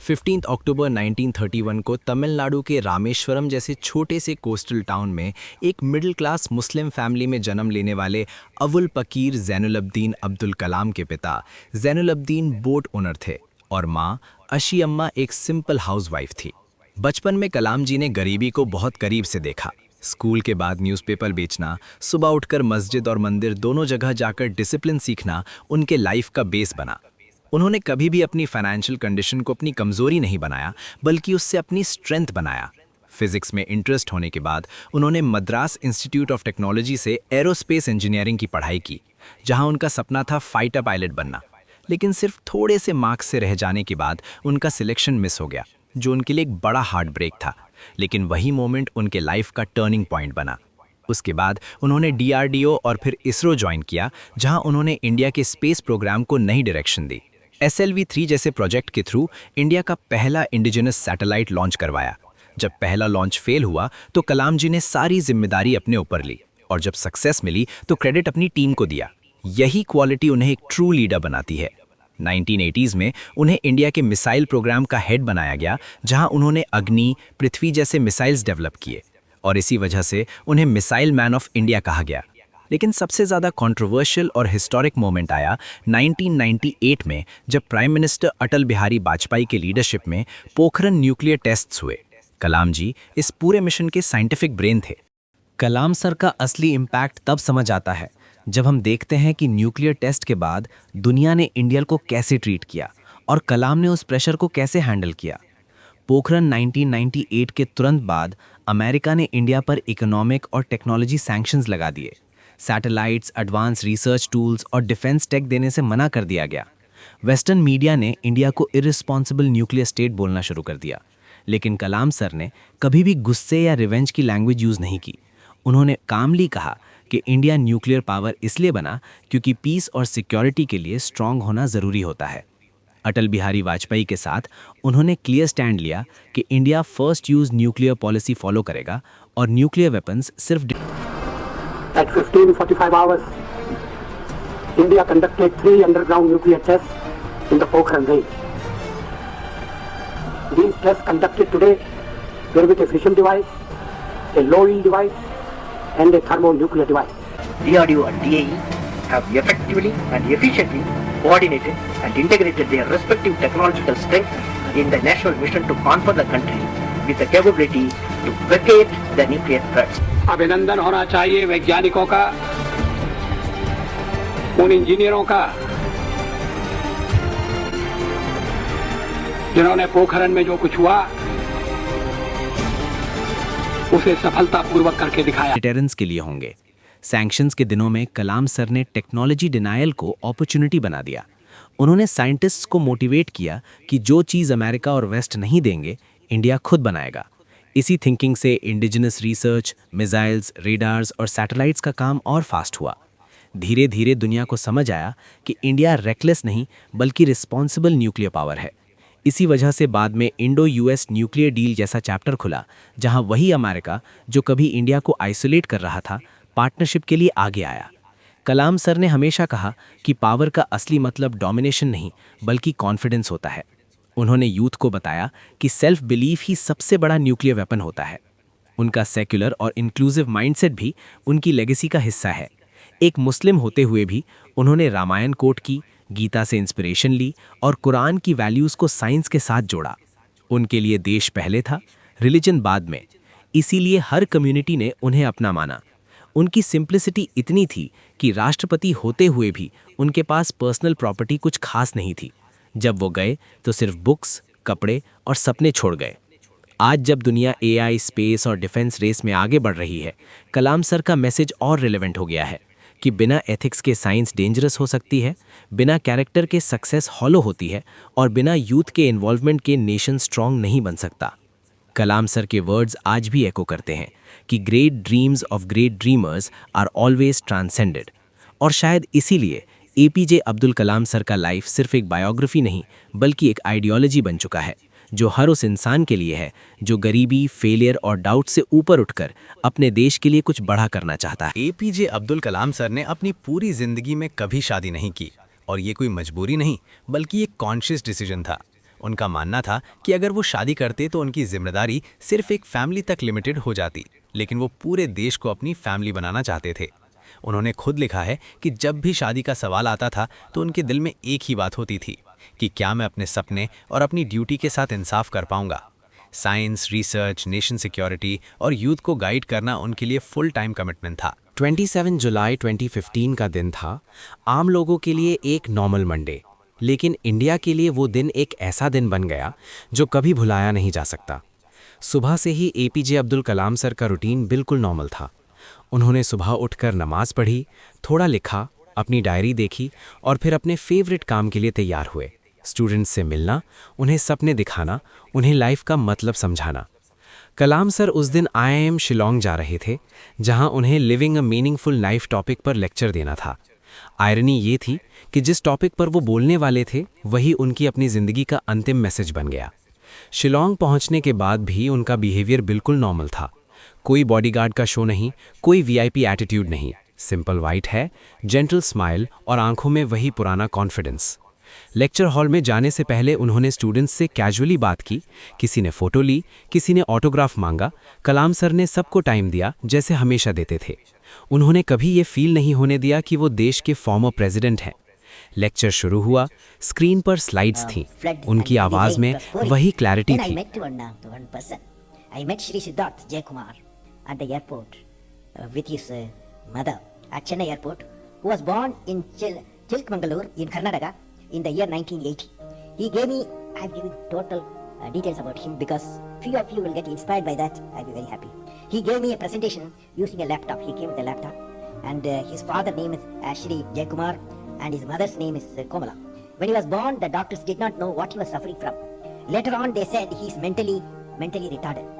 15 अक्टूबर 1931 को तमिलनाडु के रामेश्वरम जैसे छोटे से कोस्टल टाउन में एक मिडिल क्लास मुस्लिम फैमिली में जन्म लेने वाले अवुल पकीर ज़ैनुलब्दीन अब्दुल कलाम के पिता ज़ैनुलब्दीन बोट ओनर थे और माँ अशी अम्मा एक सिंपल हाउसवाइफ थी। बचपन में कलाम जी ने गरीबी को बहुत करीब से देखा। स्कूल के बाद न्यूज़पेपर बेचना, सुबह उठकर मस्जिद और मंदिर दोनों जगह जाकर डिसिप्लिन सीखना उनके लाइफ का बेस बना। उन्होंने कभी भी अपनी फाइनेंशियल कंडीशन को अपनी कमजोरी नहीं बनाया, बल्कि उससे अपनी स्ट्रेंथ बनाया। फिजिक्स में इंटरेस्ट होने के बाद उन्होंने मद्रास इंस्टीट्यूट ऑफ टेक्नोलॉजी से एरोस्पेस इंजीनियरिंग की पढ़ाई की, जहां उनका सपना था फाइटर पायलट बनना। लेकिन सिर्फ थोड़े से मार्क्स से रह जाने के बाद उनका सिलेक्शन मिस हो गया, जो उनके लिए एक बड़ा हार्ट ब्रेक था। लेकिन वही मोमेंट उनके लाइफ का टर्निंग पॉइंट बना। उसके बाद उन्होंने डीआरडीओ और फिर इसरो ज्वाइन किया, जहां उन्होंने इंडिया के स्पेस प्रोग्राम को नई डायरेक्शन दी। SLV-3 जैसे प्रोजेक्ट के थ्रू इंडिया का पहला इंडिजिनस सैटेलाइट लॉन्च करवाया। जब पहला लॉन्च फेल हुआ तो कलाम जी ने सारी जिम्मेदारी अपने ऊपर ली, और जब सक्सेस मिली तो क्रेडिट अपनी टीम को दिया। यही क्वालिटी उन्हें एक ट्रू लीडर बनाती है। 1980s में उन्हें इंडिया के मिसाइल प्रोग्राम का हेड बनाया गया, जहां उन्होंने अग्नि, पृथ्वी जैसे मिसाइल्स डेवलप किए, और इसी वजह से उन्हें मिसाइल मैन ऑफ इंडिया कहा गया। लेकिन सबसे ज़्यादा कंट्रोवर्शियल और हिस्टोरिक मोमेंट आया 1998 में, जब प्राइम मिनिस्टर अटल बिहारी वाजपेयी के लीडरशिप में पोखरन न्यूक्लियर टेस्ट्स हुए। कलाम जी इस पूरे मिशन के साइंटिफिक ब्रेन थे। कलाम सर का असली इम्पैक्ट तब समझ आता है जब हम देखते हैं कि न्यूक्लियर टेस्ट के बाद दुनिया ने इंडिया को कैसे ट्रीट किया और कलाम ने उस प्रेशर को कैसे हैंडल किया। पोखरन 1998 के तुरंत बाद अमेरिका ने इंडिया पर इकोनॉमिक और टेक्नोलॉजी सैंक्शंस लगा दिए। सैटेलाइट्स, एडवांस रिसर्च टूल्स और डिफेंस टेक देने से मना कर दिया गया। वेस्टर्न मीडिया ने इंडिया को इररिस्पॉन्सिबल न्यूक्लियर स्टेट बोलना शुरू कर दिया। लेकिन कलाम सर ने कभी भी गुस्से या रिवेंज की लैंग्वेज यूज़ नहीं की। उन्होंने कामली कहा कि इंडिया न्यूक्लियर पावर इसलिए बना क्योंकि पीस और सिक्योरिटी के लिए स्ट्रांग होना ज़रूरी होता है। अटल बिहारी वाजपेयी के साथ उन्होंने क्लियर स्टैंड लिया कि India first use nuclear policy follow करेगा और न्यूक्लियर वेपन्स सिर्फ At 15:45 hours, India conducted 3 underground nuclear tests in the Pokhran range. These tests conducted today were with a fission device, a low-yield device, and a thermonuclear device. DRDO and DAE have effectively and efficiently coordinated and integrated their respective technological strengths in the national mission to confront the country with the capability to placate the nuclear threats. अभिनंदन होना चाहिए वैज्ञानिकों का, उन इंजीनियरों का जिन्होंने पोखरन में जो कुछ हुआ उसे सफलतापूर्वक करके दिखाया। डिटेरेंस के लिए होंगे। सैंक्शंस के दिनों में कलाम सर ने टेक्नोलॉजी डिनायल को अपॉर्चुनिटी बना दिया। उन्होंने साइंटिस्ट्स को मोटिवेट किया कि जो चीज़ अमेरिका और वेस्ट नहीं देंगे, इंडिया खुद बनाएगा। इसी थिंकिंग से इंडिजिनस रिसर्च, मिसाइल्स, रेडार्स और सैटेलाइट्स का काम और फास्ट हुआ। धीरे धीरे दुनिया को समझ आया कि इंडिया रेकलेस नहीं बल्कि रिस्पॉन्सिबल न्यूक्लियर पावर है। इसी वजह से बाद में इंडो यूएस न्यूक्लियर डील जैसा चैप्टर खुला, जहां वही अमेरिका जो कभी इंडिया को आइसोलेट कर रहा था, पार्टनरशिप के लिए आगे आया। कलाम सर ने हमेशा कहा कि पावर का असली मतलब डोमिनेशन नहीं बल्कि कॉन्फिडेंस होता है। उन्होंने यूथ को बताया कि सेल्फ बिलीफ ही सबसे बड़ा न्यूक्लियर वेपन होता है। उनका सेक्युलर और इंक्लूसिव माइंडसेट भी उनकी लेगेसी का हिस्सा है। एक मुस्लिम होते हुए भी उन्होंने रामायण कोट की, गीता से इंस्पिरेशन ली और कुरान की वैल्यूज़ को साइंस के साथ जोड़ा। उनके लिए देश पहले था, रिलीजन बाद में। इसीलिए हर कम्युनिटी ने उन्हें अपना माना। उनकी सिंप्लिसिटी इतनी थी कि राष्ट्रपति होते हुए भी उनके पास पर्सनल प्रॉपर्टी कुछ खास नहीं थी। जब वो गए तो सिर्फ बुक्स, कपड़े और सपने छोड़ गए। आज जब दुनिया AI, स्पेस और डिफेंस रेस में आगे बढ़ रही है, कलाम सर का मैसेज और रिलेवेंट हो गया है कि बिना एथिक्स के साइंस डेंजरस हो सकती है, बिना कैरेक्टर के सक्सेस हॉलो होती है और बिना यूथ के इन्वॉल्वमेंट के नेशन स्ट्रांग नहीं बन सकता। कलाम सर के वर्ड्स आज भी एको करते हैं कि great dreams of great dreamers are always transcended. और शायद इसीलिए APJ अब्दुल कलाम सर का लाइफ सिर्फ एक बायोग्राफी नहीं बल्कि एक आइडियोलॉजी बन चुका है, जो हर उस इंसान के लिए है जो गरीबी, फेलियर और डाउट से ऊपर उठकर अपने देश के लिए कुछ बड़ा करना चाहता है। APJ अब्दुल कलाम सर ने अपनी पूरी जिंदगी में कभी शादी नहीं की, और ये कोई मजबूरी नहीं बल्कि एक कॉन्शियस डिसीजन था। उनका मानना था कि अगर वो शादी करते तो उनकी जिम्मेदारी सिर्फ एक फैमिली तक लिमिटेड हो जाती, लेकिन वो पूरे देश को अपनी फैमिली बनाना चाहते थे। उन्होंने खुद लिखा है कि जब भी शादी का सवाल आता था तो उनके दिल में एक ही बात होती थी कि क्या मैं अपने सपने और अपनी ड्यूटी के साथ इंसाफ कर पाऊंगा। साइंस, रिसर्च, नेशन सिक्योरिटी और यूथ को गाइड करना उनके लिए फुल टाइम कमिटमेंट था। 27 जुलाई 2015 का दिन था, आम लोगों के लिए एक नॉर्मल मंडे, लेकिन इंडिया के लिए वो दिन एक ऐसा दिन बन गया जो कभी भुलाया नहीं जा सकता। सुबह से ही एपीजे अब्दुल कलाम सर का रूटीन बिल्कुल नॉर्मल था। उन्होंने सुबह उठकर नमाज पढ़ी, थोड़ा लिखा, अपनी डायरी देखी और फिर अपने फेवरेट काम के लिए तैयार हुए। स्टूडेंट्स से मिलना, उन्हें सपने दिखाना, उन्हें लाइफ का मतलब समझाना। कलाम सर उस दिन IIM शिलोंग जा रहे थे, जहां उन्हें living a meaningful life topic पर लेक्चर देना था। आयरनी ये थी कि जिस टॉपिक पर वो बोलने वाले थे वही उनकी अपनी ज़िंदगी का अंतिम मैसेज बन गया। शिलोंग पहुंचने के बाद भी उनका बिहेवियर बिल्कुल नॉर्मल था। कोई बॉडीगार्ड का शो नहीं, कोई VIP एटीट्यूड नहीं, सिंपल वाइट है, जेंटल स्माइल और आंखों में वही पुराना कॉन्फिडेंस। लेक्चर हॉल में जाने से पहले उन्होंने स्टूडेंट्स से कैजुअली बात की, किसी ने फ़ोटो ली, किसी ने ऑटोग्राफ मांगा। कलाम सर ने सबको टाइम दिया जैसे हमेशा देते थे। उन्होंने कभी ये फील नहीं होने दिया कि वो देश के फॉर्मर प्रेसिडेंट हैं। लेक्चर शुरू हुआ, स्क्रीन पर स्लाइड्स थीं, उनकी आवाज़ में वही क्लैरिटी थी। I met Shri Siddharth Jaykumar at the airport with his mother at Chennai airport, who was born in Chilkmangalore in Karnataka in the year 1980. He gave me, I'm giving total details about him because few of you will get inspired by that. I'll be very happy. He gave me a presentation using a laptop. He came with a laptop and his father's name is Shri Jaykumar and his mother's name is Komala. When he was born, the doctors did not know what he was suffering from. Later on, they said he's mentally retarded.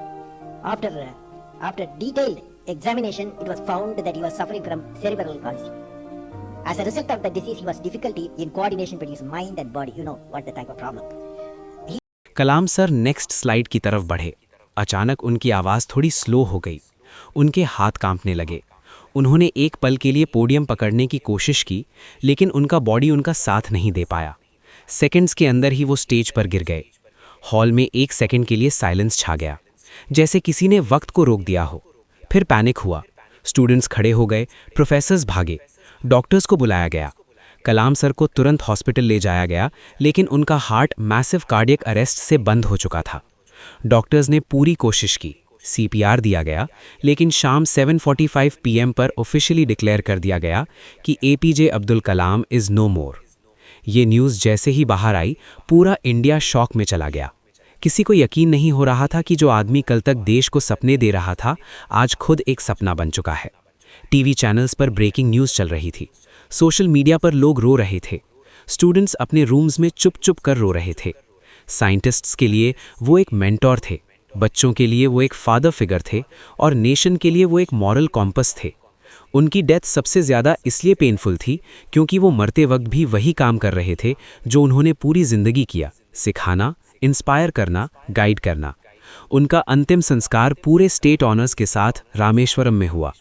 After detailed examination, it was found that he was suffering from cerebral palsy. As a result of the disease, he was difficulty in coordination between his mind and body. You know what the type of problem. Kalam sir next slide की तरफ बढ़े। अचानक उनकी आवाज़ थोड़ी slow हो गई, उनके हाथ कांपने लगे। उन्होंने एक पल के लिए पोडियम पकड़ने की कोशिश की, लेकिन उनका बॉडी उनका साथ नहीं दे पाया। सेकंड्स के अंदर ही वो स्टेज पर गिर गए। हॉल में एक सेकंड के लिए साइलेंस छा गया, जैसे किसी ने वक्त को रोक दिया हो। फिर पैनिक हुआ, स्टूडेंट्स खड़े हो गए, प्रोफेसर्स भागे, डॉक्टर्स को बुलाया गया। कलाम सर को तुरंत हॉस्पिटल ले जाया गया, लेकिन उनका हार्ट मैसिव कार्डियक अरेस्ट से बंद हो चुका था। डॉक्टर्स ने पूरी कोशिश की, CPR दिया गया, लेकिन शाम 7:45 PM पर ऑफिशियली डिक्लेयर कर दिया गया कि APJ Abdul Kalam is no more. ये न्यूज़ जैसे ही बाहर आई, पूरा इंडिया शॉक में चला गया। किसी को यकीन नहीं हो रहा था कि जो आदमी कल तक देश को सपने दे रहा था, आज खुद एक सपना बन चुका है। टीवी चैनल्स पर ब्रेकिंग न्यूज़ चल रही थी, सोशल मीडिया पर लोग रो रहे थे, स्टूडेंट्स अपने रूम्स में चुप चुप कर रो रहे थे। साइंटिस्ट्स के लिए वो एक मेंटोर थे, बच्चों के लिए वो एक फादर फिगर थे और नेशन के लिए वो एक मॉरल कॉम्पस थे। उनकी डेथ सबसे ज़्यादा इसलिए पेनफुल थी क्योंकि वो मरते वक्त भी वही काम कर रहे थे जो उन्होंने पूरी ज़िंदगी किया, सिखाना, इंस्पायर करना, गाइड करना। उनका अंतिम संस्कार पूरे स्टेट ऑनर्स के साथ रामेश्वरम में हुआ।